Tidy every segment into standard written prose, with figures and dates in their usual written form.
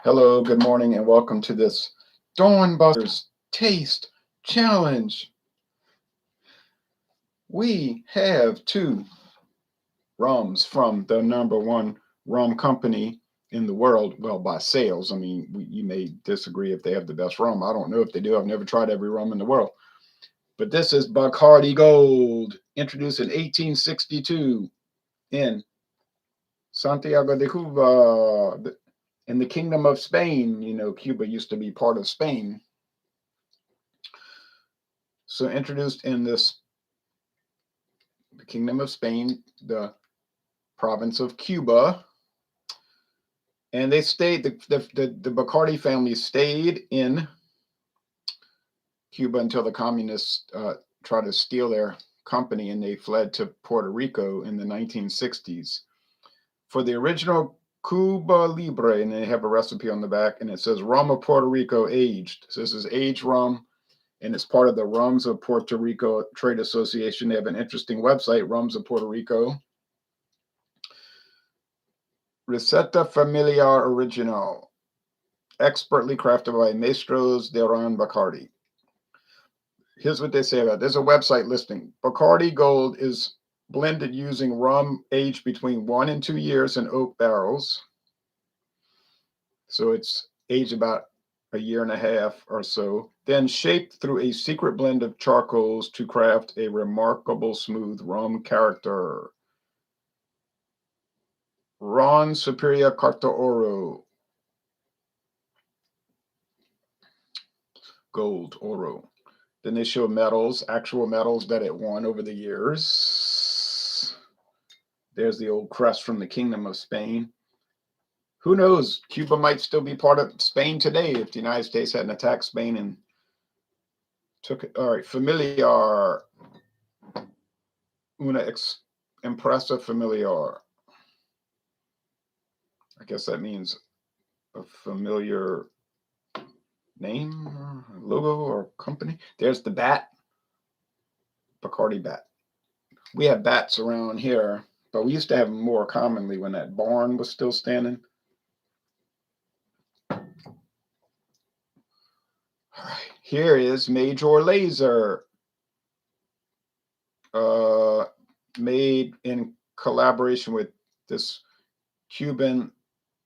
Hello, good morning, and welcome to this Dawn Busters Taste Challenge. We have two rums from the number one rum company in the world. Well, by sales. I mean, you may disagree if they have the best rum. I don't know if they do. I've never tried every rum in the world. But this is Bacardi Gold, introduced in 1862 in Santiago de Cuba, in the Kingdom of Spain. You know, Cuba used to be part of Spain. So introduced in the Kingdom of Spain, the province of Cuba, and they stayed. The Bacardi family stayed in Cuba until the communists tried to steal their company, and they fled to Puerto Rico in the 1960s. For the original Cuba Libre, and they have a recipe on the back, and it says rum of Puerto Rico aged. So this is aged rum, and it's part of the Rums of Puerto Rico Trade Association. They have an interesting website, Rums of Puerto Rico. Receta Familiar Original, expertly crafted by Maestros de Ron Bacardi. Here's what they say about it. There's a website listing. Bacardi Gold is blended using rum aged between 1 and 2 years in oak barrels. So it's aged about a year and a half or so, then shaped through a secret blend of charcoals to craft a remarkable smooth rum character. Ron Superior Carta Oro. Gold, oro. Then they show medals, actual medals that it won over the years. There's the old crest from the Kingdom of Spain. Who knows? Cuba might still be part of Spain today if the United States hadn't attacked Spain and took it. All right, familiar. Una impresa familiar. I guess that means a familiar name, logo, or company. There's the bat. Bacardi bat. We have bats around here, but we used to have them more commonly when that barn was still standing. All right, here is Major Lazer, made in collaboration with this Cuban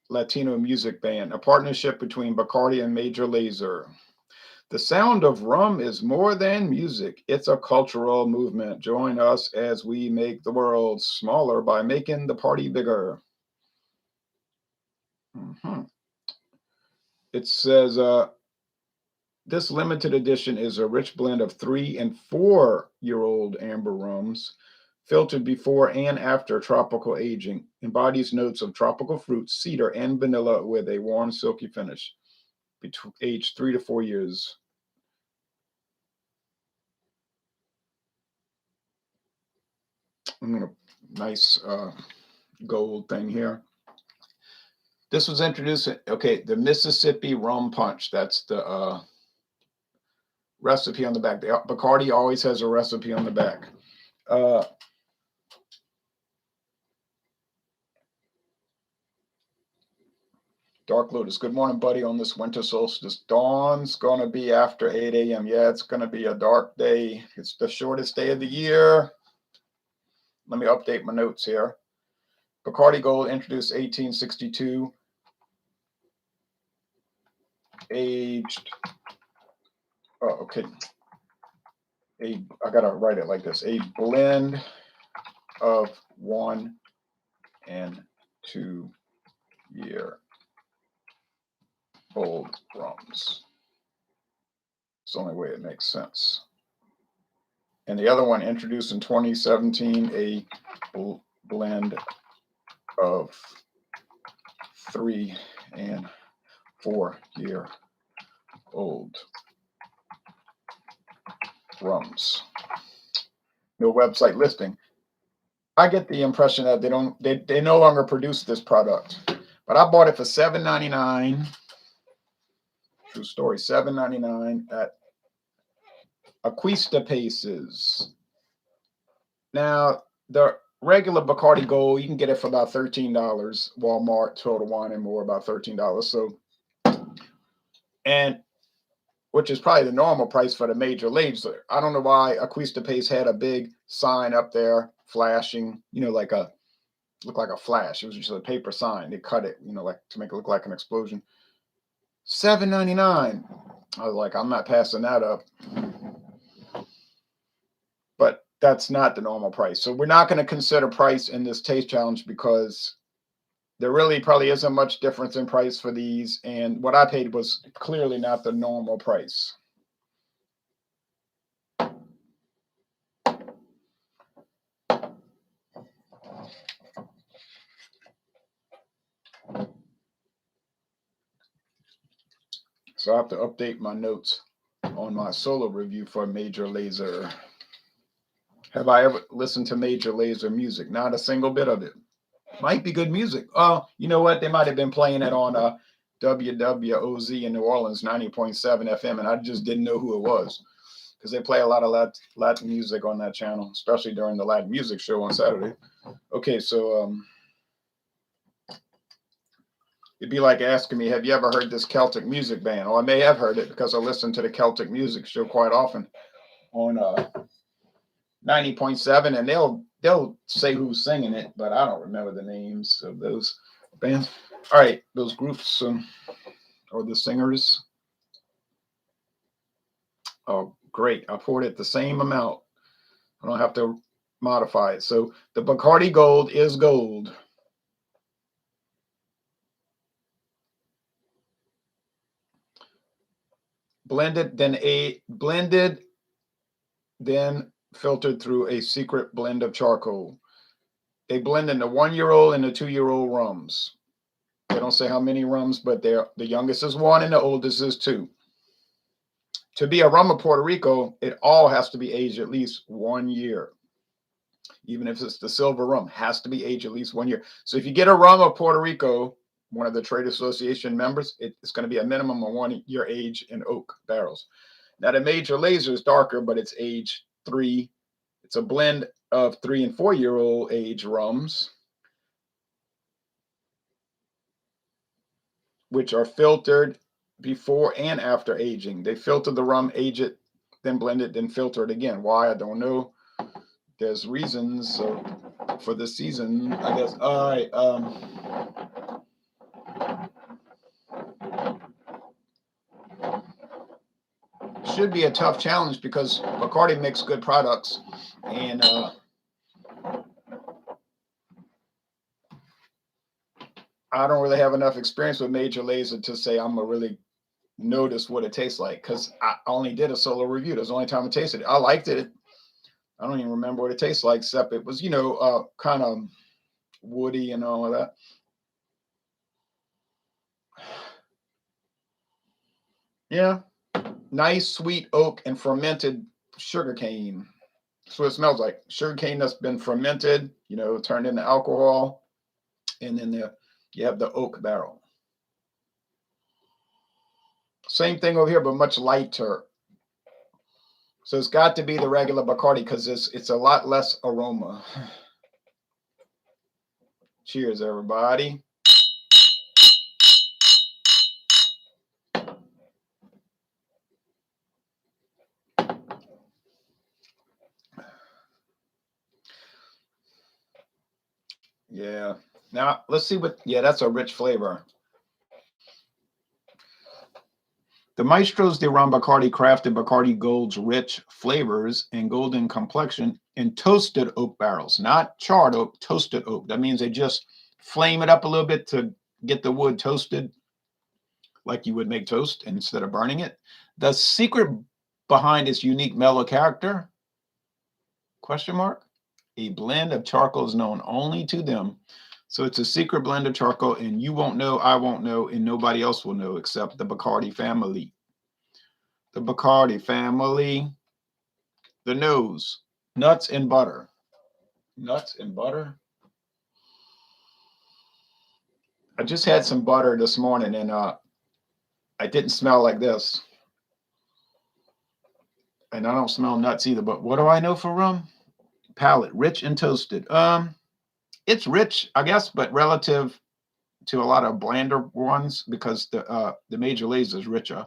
Latino music band, a partnership between Bacardi and Major Lazer. The sound of rum is more than music. It's a cultural movement. Join us as we make the world smaller by making the party bigger. It says, this limited edition is a rich blend of 3 and 4-year-old amber rums, filtered before and after tropical aging, embodies notes of tropical fruits, cedar, and vanilla with a warm, silky finish, aged 3 to 4 years. I'm gonna nice gold thing here. This was introduced. Okay, the Mississippi rum punch. That's the recipe on the back. Bacardi always has a recipe on the back. Dark Lotus. Good morning, buddy, on this winter solstice. Dawn's going to be after 8 a.m. Yeah, it's going to be a dark day. It's the shortest day of the year. Let me update my notes here. Bacardi Gold introduced 1862. Aged. Oh, okay. I got to write it like this. A blend of 1 and 2 year old rums. It's the only way it makes sense. And the other one introduced in 2017, a blend of 3 and 4 year old rums. No website listing. I get the impression that they no longer produce this product. But I bought it for $7.99. True story, $7.99 at Acuista Paces. Now, the regular Bacardi Gold, you can get it for about $13. Walmart, Total Wine and More, about $13. So, and which is probably the normal price for the major Lazer. I don't know why Acquista Pace had a big sign up there flashing, like looked like a flash. It was just a paper sign. They cut it, like to make it look like an explosion. $7.99. I was like, I'm not passing that up. But that's not the normal price. So we're not going to consider price in this taste challenge because there really probably isn't much difference in price for these. And what I paid was clearly not the normal price. So I have to update my notes on my solo review for Major Lazer. Have I ever listened to Major Lazer music? Not a single bit of it. Might be good music. Oh, you know what? They might have been playing it on WWOZ in New Orleans, 90.7 FM, and I just didn't know who it was because they play a lot of Latin music on that channel, especially during the Latin music show on Saturday. Okay, so it'd be like asking me, have you ever heard this Celtic music band? Well, I may have heard it because I listen to the Celtic music show quite often on 90.7, and they'll say who's singing it, but I don't remember the names of those bands. All right, those groups or the singers. Oh, great. I poured it the same amount. I don't have to modify it. So the Bacardi Gold is gold. Blended, then filtered through a secret blend of charcoal. They blend in the 1-year-old and the 2-year-old rums. They don't say how many rums, but the youngest is 1 and the oldest is 2. To be a rum of Puerto Rico, it all has to be aged at least 1 year. Even if it's the silver rum, has to be aged at least 1 year. So if you get a rum of Puerto Rico, one of the trade association members, it's going to be a minimum of 1 year age in oak barrels. Now the Major Lazer is darker, but it's age 3. It's a blend of 3 and 4-year-old age rums, which are filtered before and after aging. They filter the rum, age it, then blend it, then filter it again. Why? I don't know. There's reasons for this season, I guess. All right. Should be a tough challenge because Bacardi makes good products, and I don't really have enough experience with Major Lazer to say I'm gonna really notice what it tastes like because I only did a solo review. That's the only time I tasted it. I liked it. I don't even remember what it tastes like, except it was, kind of woody and all of that. Yeah, nice sweet oak and fermented sugarcane. That's what it smells like. Sugarcane that's been fermented, turned into alcohol, and then you have the oak barrel. Same thing over here, but much lighter. So it's got to be the regular Bacardi because it's a lot less aroma. Cheers, everybody. Yeah. Now let's see that's a rich flavor. The Maestros de Ron Bacardi crafted Bacardi Gold's rich flavors and golden complexion in toasted oak barrels, not charred oak, toasted oak. That means they just flame it up a little bit to get the wood toasted like you would make toast instead of burning it. The secret behind its unique mellow character, question mark, a blend of charcoal is known only to them. So it's a secret blend of charcoal, and you won't know, I won't know, and nobody else will know except the Bacardi family. The Bacardi family. The nose. Nuts and butter. Nuts and butter. I just had some butter this morning, and I didn't smell like this. And I don't smell nuts either, but what do I know for rum? palate, rich and toasted. It's rich, I guess, but relative to a lot of blander ones because the major Lazer is richer.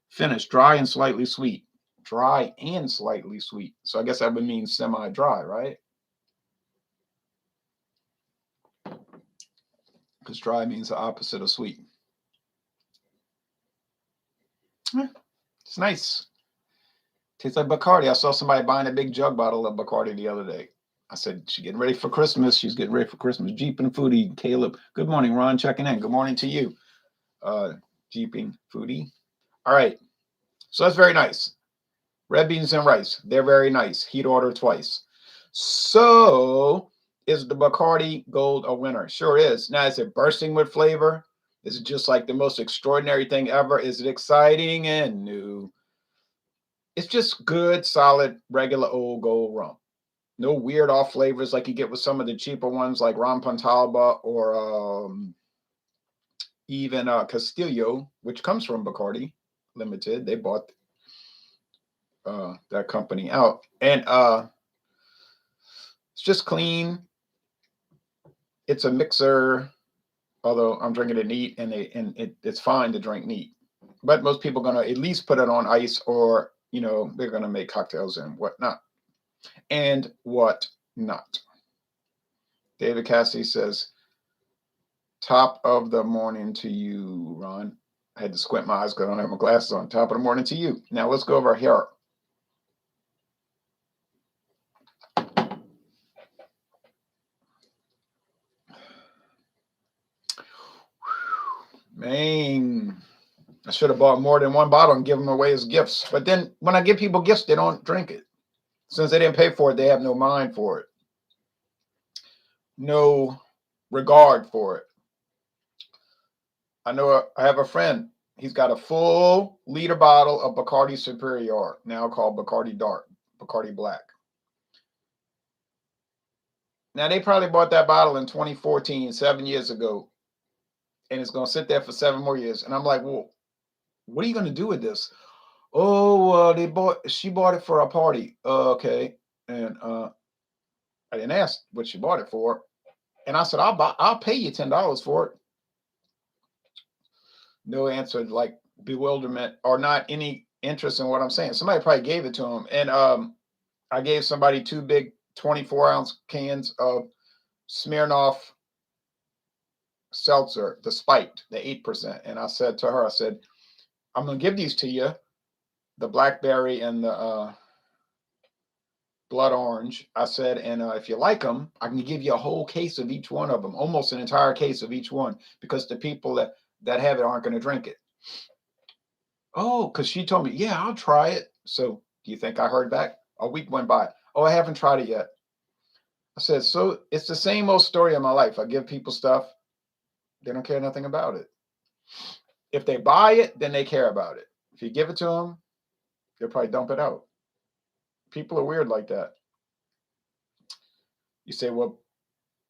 Finish, dry and slightly sweet. Dry and slightly sweet. So I guess that would mean semi-dry, right? Because dry means the opposite of sweet. It's nice. Tastes like Bacardi. I saw somebody buying a big jug bottle of Bacardi the other day. I said, she's getting ready for Christmas. She's getting ready for Christmas. Jeeping Foodie, Caleb. Good morning, Ron, checking in. Good morning to you. Jeeping Foodie. All right. So that's very nice. Red beans and rice. They're very nice. Heat order twice. So is the Bacardi Gold a winner? Sure is. Now, is it bursting with flavor? Is it just like the most extraordinary thing ever? Is it exciting and new? It's just good, solid, regular old gold rum. No weird off flavors like you get with some of the cheaper ones like Ron Pontalba or even Castillo, which comes from Bacardi Limited. They bought that company out. And it's just clean. It's a mixer, although I'm drinking it neat, and it's fine to drink neat. But most people are going to at least put it on ice or, they're going to make cocktails and whatnot. And what not. David Cassidy says, top of the morning to you, Ron. I had to squint my eyes because I don't have my glasses on. Top of the morning to you. Now let's go over here. Man, I should have bought more than one bottle and give them away as gifts. But then when I give people gifts, they don't drink it. Since they didn't pay for it, they have no mind for it. No regard for it. I know I have a friend. He's got a full liter bottle of Bacardi Superior, now called Bacardi Dark, Bacardi Black. Now, they probably bought that bottle in 2014, 7 years ago, and it's going to sit there for 7 more years. And I'm like, well, what are you going to do with this? Oh, she bought it for a party. Okay. And I didn't ask what she bought it for. And I said, I'll pay you $10 for it. No answer, like bewilderment or not any interest in what I'm saying. Somebody probably gave it to him. And I gave somebody 2 big 24-ounce cans of Smirnoff seltzer, the spiked, the 8%. And I said to her, I said, I'm going to give these to you, the blackberry and the blood orange. I said, and if you like them, I can give you a whole case of each one of them, almost an entire case of each one, because the people that have it aren't going to drink it. Oh, because she told me, yeah, I'll try it. So do you think I heard back? A week went by. Oh, I haven't tried it yet. I said, so it's the same old story of my life. I give people stuff. They don't care nothing about it. If they buy it, then they care about it. If you give it to them, they'll probably dump it out. People are weird like that. You say, well,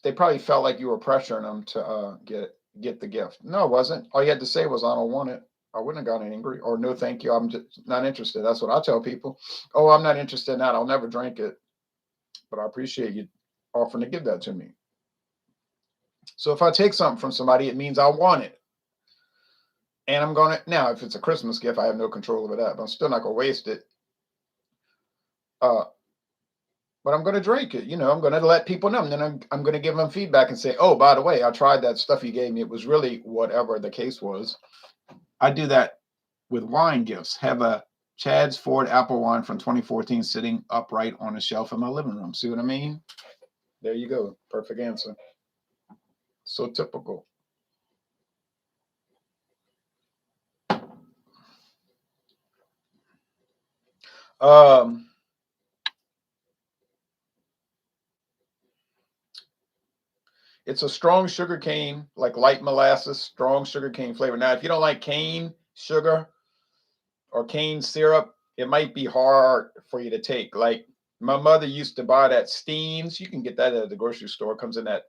they probably felt like you were pressuring them to get the gift. No, it wasn't. All you had to say was, I don't want it. I wouldn't have gotten angry, or no, thank you. I'm just not interested. That's what I tell people. Oh, I'm not interested in that. I'll never drink it, but I appreciate you offering to give that to me. So if I take something from somebody, it means I want it. And I'm going to, now, if it's a Christmas gift, I have no control over that, but I'm still not going to waste it. But I'm going to drink it. I'm going to let people know. And then I'm going to give them feedback and say, oh, by the way, I tried that stuff you gave me. It was really whatever the case was. I do that with wine gifts. Have a Chad's Ford apple wine from 2014 sitting upright on a shelf in my living room. See what I mean? There you go. Perfect answer. So typical. It's a strong sugar cane, like light molasses, strong sugar cane flavor. Now, if you don't like cane sugar or cane syrup, it might be hard for you to take. Like my mother used to buy that Steens. You can get that at the grocery store. It comes in that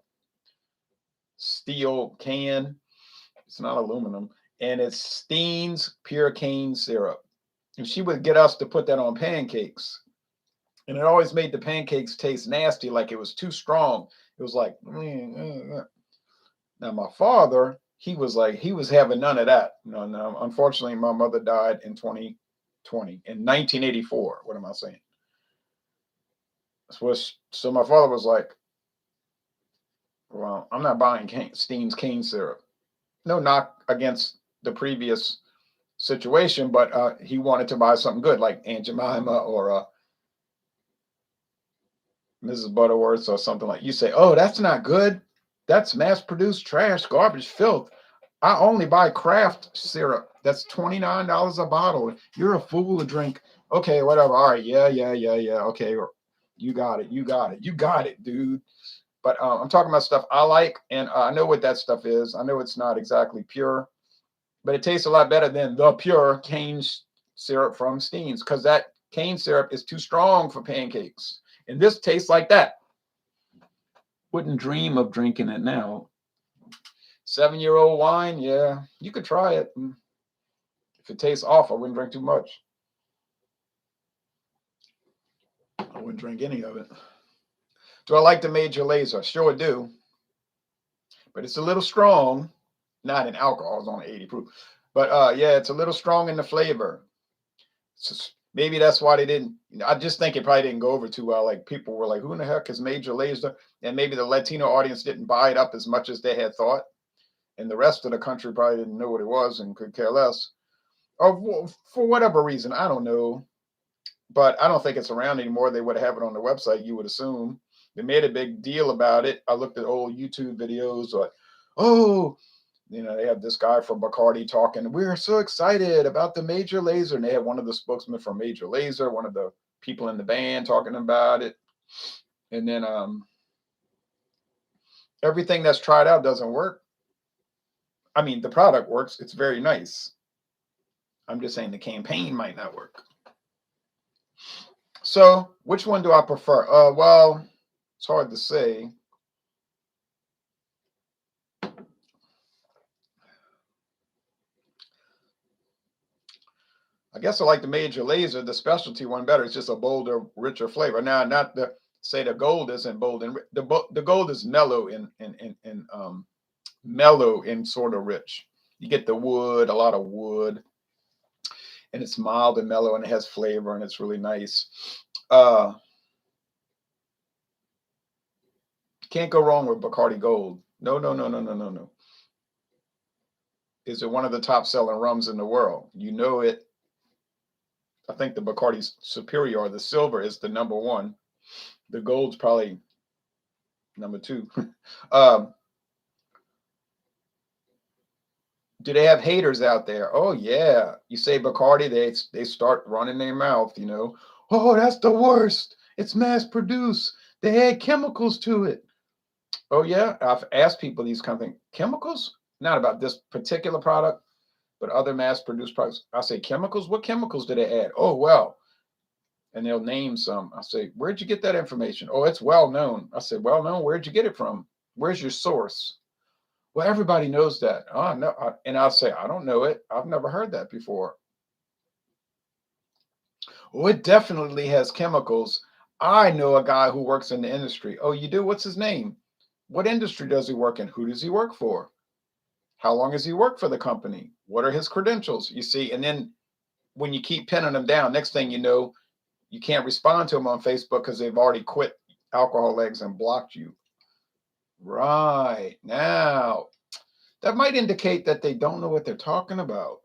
steel can. It's not aluminum. And it's Steens pure cane syrup. And she would get us to put that on pancakes. And it always made the pancakes taste nasty, like it was too strong. It was like, now my father, he was like, he was having none of that. No, no. Unfortunately, my mother died in 2020, in 1984. What am I saying? So my father was like, well, I'm not buying Steen's cane syrup. No knock against the previous situation, but he wanted to buy something good like Aunt Jemima or Mrs. Butterworth or something like. You say, oh, that's not good. That's mass-produced trash, garbage, filth. I only buy craft syrup. That's $29 a bottle. You're a fool to drink. Okay, whatever. All right, yeah. Okay, you got it. You got it, dude. But I'm talking about stuff I like, and I know what that stuff is. I know it's not exactly pure, but it tastes a lot better than the pure cane syrup from Steen's, because that cane syrup is too strong for pancakes. And this tastes like that. Wouldn't dream of drinking it now. 7-year-old wine, yeah, you could try it. If it tastes off, I wouldn't drink too much. I wouldn't drink any of it. Do I like the Major Lazer? Sure do. But it's a little strong. Not in alcohol, it's only 80 proof. But yeah, it's a little strong in the flavor. Maybe that's why they didn't. I just think it probably didn't go over too well. Like people were like, "Who in the heck is Major Lazer?" And maybe the Latino audience didn't buy it up as much as they had thought, and the rest of the country probably didn't know what it was and could care less, or for whatever reason, I don't know. But I don't think it's around anymore. They would have it on the website. You would assume they made a big deal about it. I looked at old YouTube videos, like, oh, they have this guy from Bacardi talking. We're so excited about the Major Lazer, and they had one of the spokesmen from Major Lazer, one of the people in the band talking about it. And then everything that's tried out doesn't work. I mean, the product works. It's very nice. I'm just saying the campaign might not work. So, which one do I prefer? Well, it's hard to say. I guess I like the Major Lazer, the specialty one, better. It's just a bolder, richer flavor. Now, not to say the gold isn't bold, and the gold is mellow and mellow and sort of rich. You get the wood, a lot of wood, and it's mild and mellow, and it has flavor, and it's really nice. Uh, can't go wrong with Bacardi Gold. No, no, no, no, no, no, no. Is it one of the top selling rums in the world? You know it. I think the Bacardi's Superior, the silver, is the number one. The gold's probably number two. um, do they have haters out there? Oh yeah. You say Bacardi, they start running their mouth. Oh, that's the worst. It's mass produced. They add chemicals to it. Oh yeah. I've asked people these kind of things. Chemicals? Not about this particular product, but other mass produced products. I say chemicals. What chemicals do they add? Oh well. And they'll name some. I say, where'd you get that information? Oh, it's well known. I say, well known. Where'd you get it from? Where's your source? Well, everybody knows that. Oh, no. And I'll say, I don't know it. I've never heard that before. Oh, it definitely has chemicals. I know a guy who works in the industry. Oh, you do? What's his name? What industry does he work in? Who does he work for? How long has he worked for the company? What are his credentials? You see, and then when you keep pinning them down, next thing you know, you can't respond to them on Facebook because they've already quit Alcohol Legs and blocked you. Right. Now, that might indicate that they don't know what they're talking about.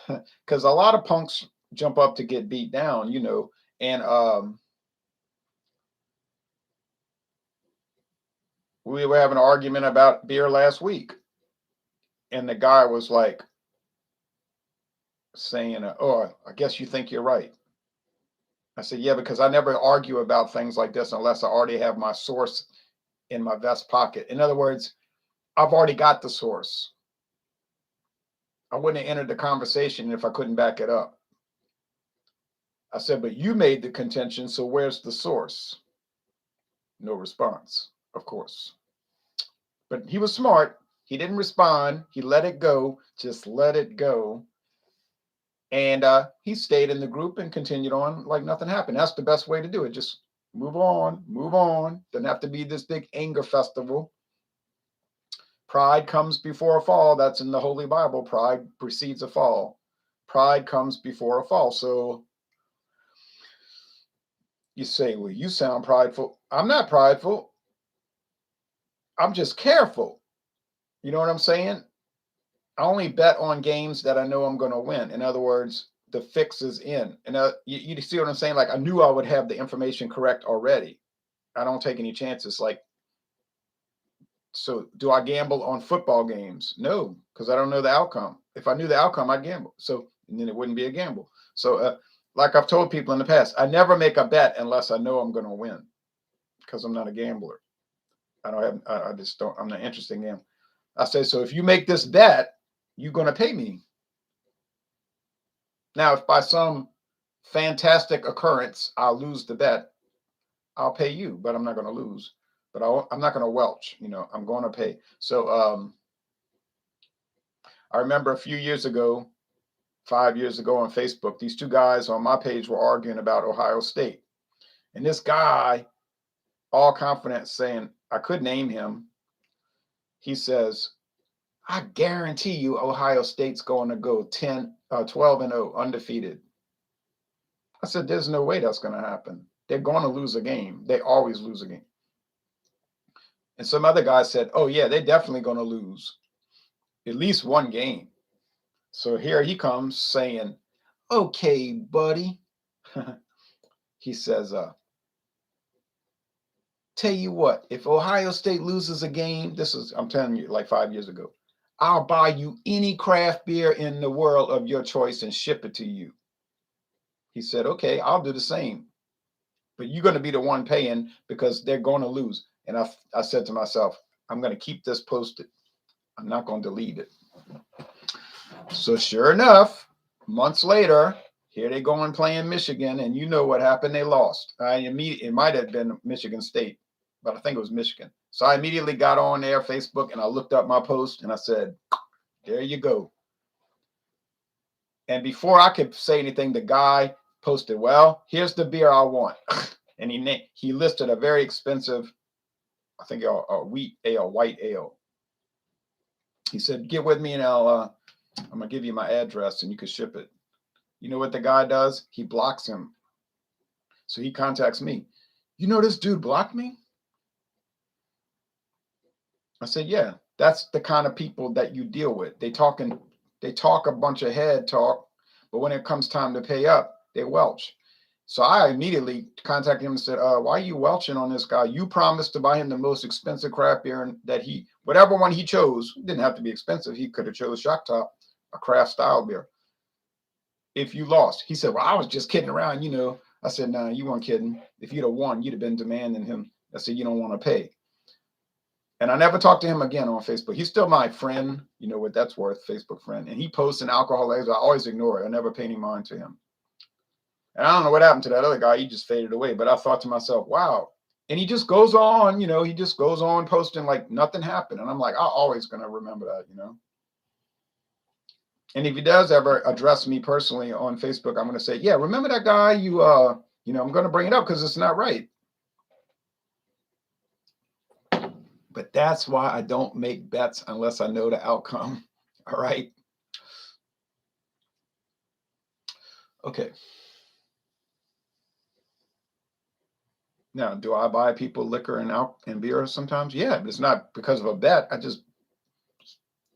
Because a lot of punks jump up to get beat down, and we were having an argument about beer last week, and the guy was like saying, "Oh, I guess you think you're right." I said, "Yeah, because I never argue about things like this unless I already have my source in my vest pocket. In other words, I've already got the source. I wouldn't have entered the conversation if I couldn't back it up." I said, "But you made the contention, so where's the source?" No response, of course. But he was smart. He didn't respond. He let it go. Just let it go. And he stayed in the group and continued on like nothing happened. That's the best way to do it. Just move on, move on. Doesn't have to be this big anger festival. Pride comes before a fall. That's in the Holy Bible. Pride precedes a fall. Pride comes before a fall. So you say, well, you sound prideful. I'm not prideful. I'm just careful. You know what I'm saying? I only bet on games that I know I'm going to win. In other words, the fix is in. And you see what I'm saying? Like I knew I would have the information correct already. I don't take any chances. Like, so do I gamble on football games? No, because I don't know the outcome. If I knew the outcome, I'd gamble. So and then it wouldn't be a gamble. So like I've told people in the past, I never make a bet unless I know I'm going to win because I'm not a gambler. I just don't, I'm not interested in gambling. I say, so if you make this bet, you're going to pay me. Now, if by some fantastic occurrence I lose the bet, I'll pay you, but I'm not going to lose. But I'm not going to welch. You know, I'm going to pay. So I remember a few years ago, 5 years ago on Facebook, these two guys on my page were arguing about Ohio State. And this guy, all confident, saying, I could name him. He says, I guarantee you Ohio State's going to go 12-0, undefeated. I said, there's no way that's going to happen. They're going to lose a game. They always lose a game. And some other guy said, oh, yeah, they're definitely going to lose at least one game. So here he comes saying, okay, buddy. He says, tell you what, if Ohio State loses a game, I'm telling you, like 5 years ago, I'll buy you any craft beer in the world of your choice and ship it to you. He said, okay, I'll do the same. But you're going to be the one paying because they're going to lose. And I said to myself, I'm going to keep this posted. I'm not going to delete it. So sure enough, months later, here they go and play in Michigan. And you know what happened? They lost. It might have been Michigan State, but I think it was Michigan. So I immediately got on there, Facebook, and I looked up my post and I said, there you go. And before I could say anything, the guy posted, well, here's the beer I want. And he listed a very expensive, I think a wheat ale, white ale. He said, get with me and I'm going to give you my address and you can ship it. You know what the guy does? He blocks him. So he contacts me. You know, this dude blocked me? I said, yeah, that's the kind of people that you deal with. They talk a bunch of head talk, but when it comes time to pay up, they welch. So I immediately contacted him and said, why are you welching on this guy? You promised to buy him the most expensive craft beer that whatever one he chose, didn't have to be expensive. He could have chose Shock Top, a craft style beer. If you lost, he said, well, I was just kidding around, you know. I said, nah, you weren't kidding. If you'd have won, you'd have been demanding him. I said, you don't want to pay. And I never talked to him again on Facebook. He's still my friend, you know what that's worth, Facebook friend. And he posts an alcohol label. I always ignore it. I never pay any mind to him. And I don't know what happened to that other guy. He just faded away. But I thought to myself, wow. And he just goes on, you know, he just goes on posting like nothing happened. And I'm like, I'm always going to remember that, you know. And if he does ever address me personally on Facebook, I'm going to say, yeah, remember that guy? You know, I'm going to bring it up because it's not right. But that's why I don't make bets unless I know the outcome. All right. Okay. Now, do I buy people liquor and beer sometimes? Yeah, but it's not because of a bet. I just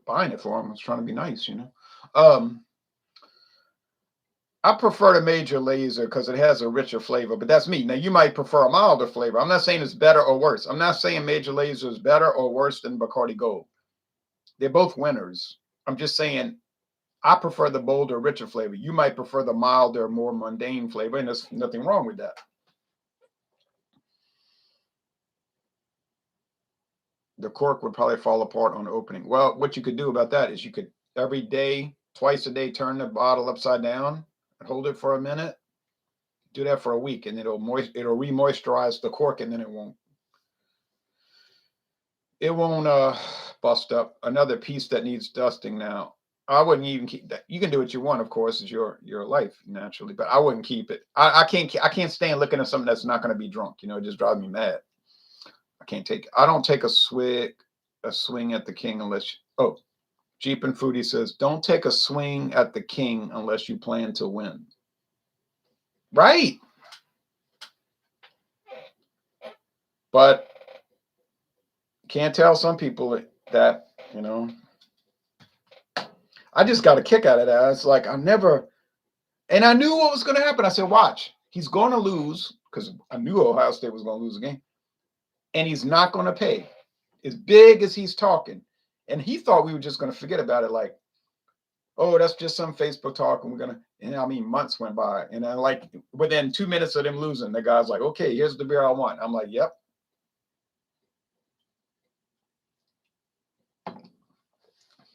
buying it for them. I was trying to be nice, you know. I prefer the Major Lazer because it has a richer flavor, but that's me. Now, you might prefer a milder flavor. I'm not saying it's better or worse. I'm not saying Major Lazer is better or worse than Bacardi Gold. They're both winners. I'm just saying I prefer the bolder, richer flavor. You might prefer the milder, more mundane flavor, and there's nothing wrong with that. The cork would probably fall apart on the opening. Well, what you could do about that is you could every day, twice a day, turn the bottle upside down and hold it for a minute. Do that for a week, and it'll re-moisturize the cork, and then it won't bust up. Another piece that needs dusting now. I wouldn't even keep that. You can do what you want, of course, it's your life naturally, but I wouldn't keep it. I can't stand looking at something that's not going to be drunk. You know, it just drives me mad. I can't take it. I don't take a swing at the king unless oh, Jeep and Foodie says, don't take a swing at the king unless you plan to win. Right. But can't tell some people that, I just got a kick out of that. It's like and I knew what was going to happen. I said, watch, he's going to lose because I knew Ohio State was going to lose the game. And he's not going to pay as big as he's talking. And he thought we were just going to forget about it. Like, oh, that's just some Facebook talk. And we're going to, and I mean, months went by. And then like within 2 minutes of them losing, the guy's like, okay, here's the beer I want. I'm like, yep.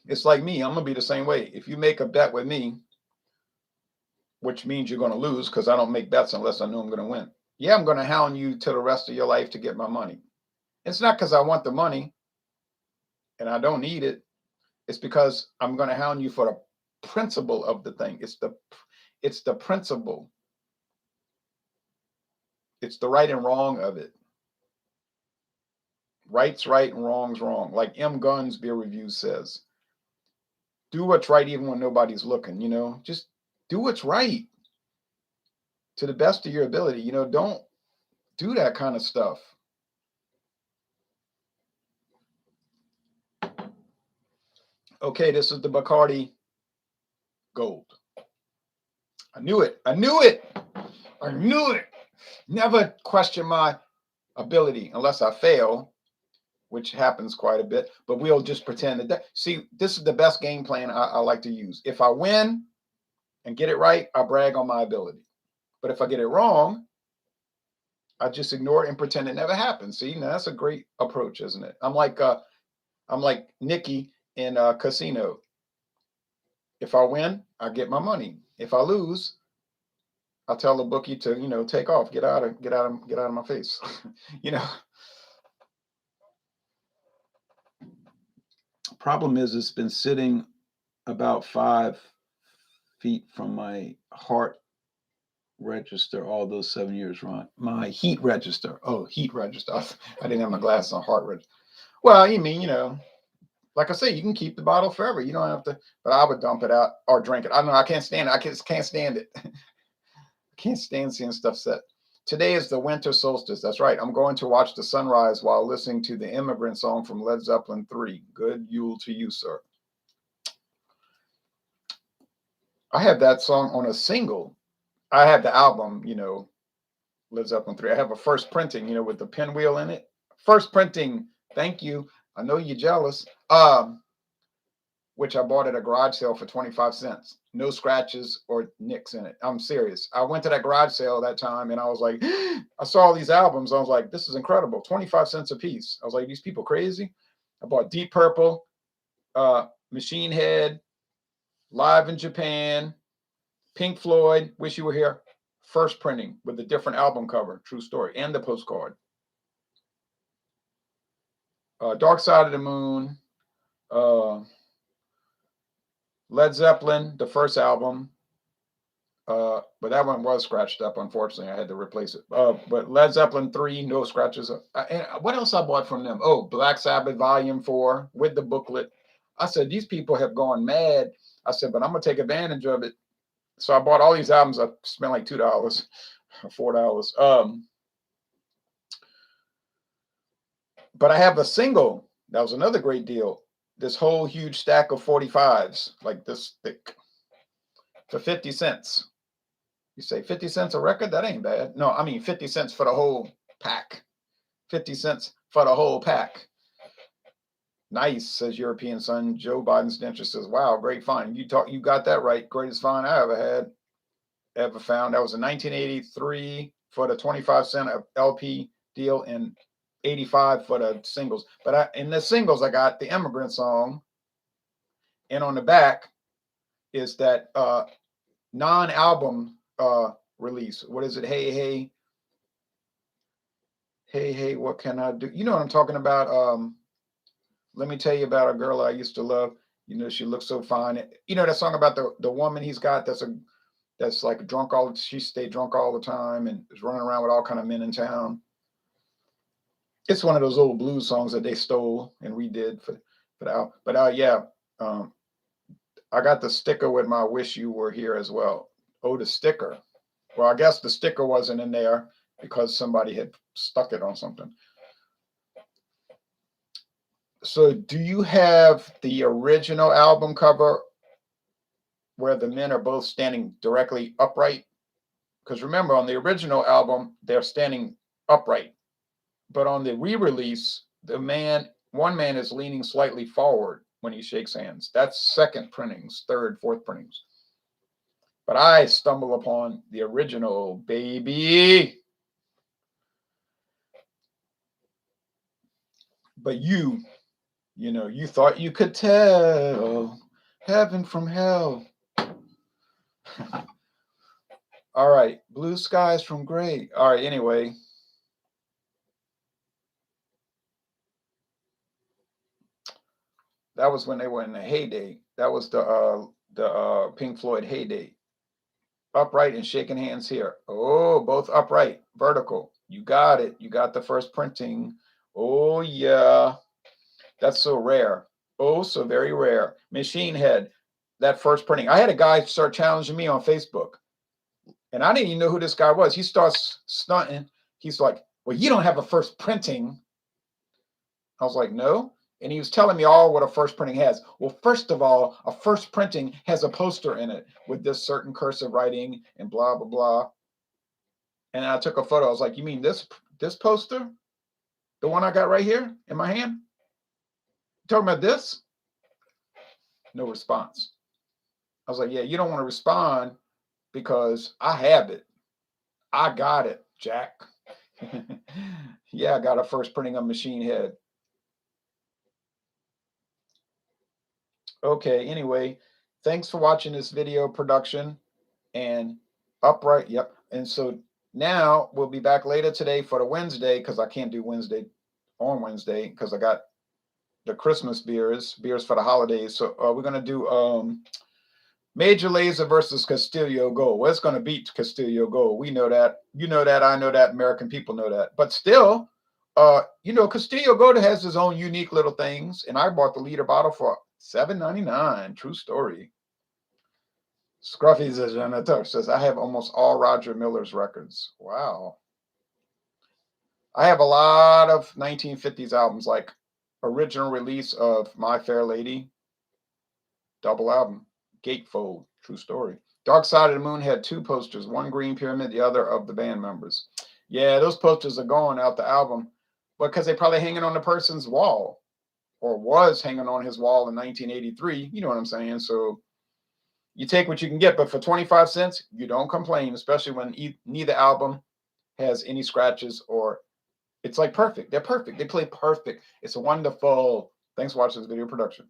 It's like me. I'm going to be the same way. If you make a bet with me, which means you're going to lose because I don't make bets unless I know I'm going to win. Yeah, I'm going to hound you to the rest of your life to get my money. It's not because I want the money and I don't need it. It's because I'm going to hound you for the principle of the thing. It's the principle. It's the right and wrong of it. Right's right and wrong's wrong. Like M. Gunn's beer review says, do what's right even when nobody's looking, just do what's right to the best of your ability. Don't do that kind of stuff. Okay, this is the Bacardi Gold. I knew it. I knew it. I knew it. Never question my ability unless I fail, which happens quite a bit. But we'll just pretend that. See, this is the best game plan I like to use. If I win and get it right, I brag on my ability. But if I get it wrong, I just ignore it and pretend it never happened. See, now that's a great approach, isn't it? I'm like Nikki in Casino. If I win, I get my money. If I lose, I'll tell the bookie to take off, get out of my face. Problem is, it's been sitting about 5 feet from my heart register all those 7 years, Ron. My heat register. Oh, heat register. I didn't have my glasses on. Heart register. Well, you mean, like I say, you can keep the bottle forever. You don't have to, but I would dump it out or drink it. I don't know. I can't stand it. I can't stand it. I can't stand seeing stuff set. Today is the winter solstice. That's right. I'm going to watch the sunrise while listening to the Immigrant Song from Led Zeppelin 3. Good Yule to you, sir. I have that song on a single. I have the album, Led Zeppelin 3. I have a first printing, with the pinwheel in it. First printing. Thank you. I know you're jealous. Which I bought at a garage sale for 25 cents. No scratches or nicks in it. I'm serious. I went to that garage sale that time and I was like, I saw all these albums. I was like, this is incredible. 25 cents a piece. I was like, these people crazy. I bought Deep Purple, Machine Head, Live in Japan, Pink Floyd, Wish You Were Here. First printing with a different album cover. True story. And the postcard. Dark Side of the Moon. Led Zeppelin, the first album, but that one was scratched up. Unfortunately, I had to replace it. But Led Zeppelin 3, no scratches. And what else I bought from them? Oh, Black Sabbath Volume 4 with the booklet. I said, these people have gone mad. I said, but I'm going to take advantage of it. So I bought all these albums. I spent like $2 or $4. But I have a single. That was another great deal. This whole huge stack of 45s, like this thick, for 50 cents. You say 50 cents a record? That ain't bad. No, I mean 50 cents for the whole pack. 50 cents for the whole pack. Nice, says European Sun. Joe Biden's dentist says, wow, great find. You got that right. Greatest find I ever found. That was in 1983 for the 25 cent LP deal and 85 for the singles. But in the singles, I got the Immigrant Song. And on the back is that non-album release. What is it? Hey, what can I do? You know what I'm talking about? Let me tell you about a girl I used to love. You know, she looks so fine. You know that song about the woman he's got that's like drunk she stayed drunk all the time and is running around with all kind of men in town. It's one of those old blues songs that they stole and redid for the album. But yeah, um, I got the sticker with my "Wish You Were Here" as well. Oh, the sticker. Well, I guess the sticker wasn't in there because somebody had stuck it on something. So, do you have the original album cover where the men are both standing directly upright? Because remember, on the original album, they're standing upright, but on the re-release, one man is leaning slightly forward when he shakes hands. That's second printings, third, fourth printings. But I stumble upon the original, baby. But you know, you thought you could tell heaven from hell. All right, blue skies from gray. All right, anyway. That was when they were in the heyday. That was the Pink Floyd heyday. Upright and shaking hands here. Oh, both upright, vertical. You got it. You got the first printing. Oh yeah, that's so rare. Oh, so very rare. Machine Head, that first printing. I had a guy start challenging me on Facebook, and I didn't even know who this guy was. He starts stunting. He's like, "Well, you don't have a first printing." I was like, "No." And he was telling me all what a first printing has. Well, first of all, a first printing has a poster in it with this certain cursive writing and blah blah blah. And I took a photo. I was like, "You mean this poster, the one I got right here in my hand? You talking about this?" No response. I was like, "Yeah, you don't want to respond because I have it. I got it, Jack." Yeah, I got a first printing of Machine Head. Okay, anyway, thanks for watching this video production and upright. Yep. And so now we'll be back later today for the Wednesday because I can't do Wednesday on Wednesday because I got the Christmas beers for the holidays. So we're gonna do Major Lazer versus Castillo Gold. Well, it's gonna beat Castillo Gold. We know that. You know that. I know that. American people know that. But still, you know, Castillo Gold has his own unique little things, and I bought the liter bottle for $7.99. True story. Scruffy's a janitor says I have almost all Roger Miller's records. Wow. I have a lot of 1950s albums, like original release of My Fair Lady, double album, Gatefold, true story. Dark Side of the Moon had two posters, one green pyramid, the other of the band members. Yeah, those posters are gone out the album because they probably hanging on the person's wall or was hanging on his wall in 1983. You know what I'm saying? So you take what you can get, but for 25 cents, you don't complain, especially when neither album has any scratches or it's like perfect. They're perfect. They play perfect. It's wonderful. Thanks for watching this video production.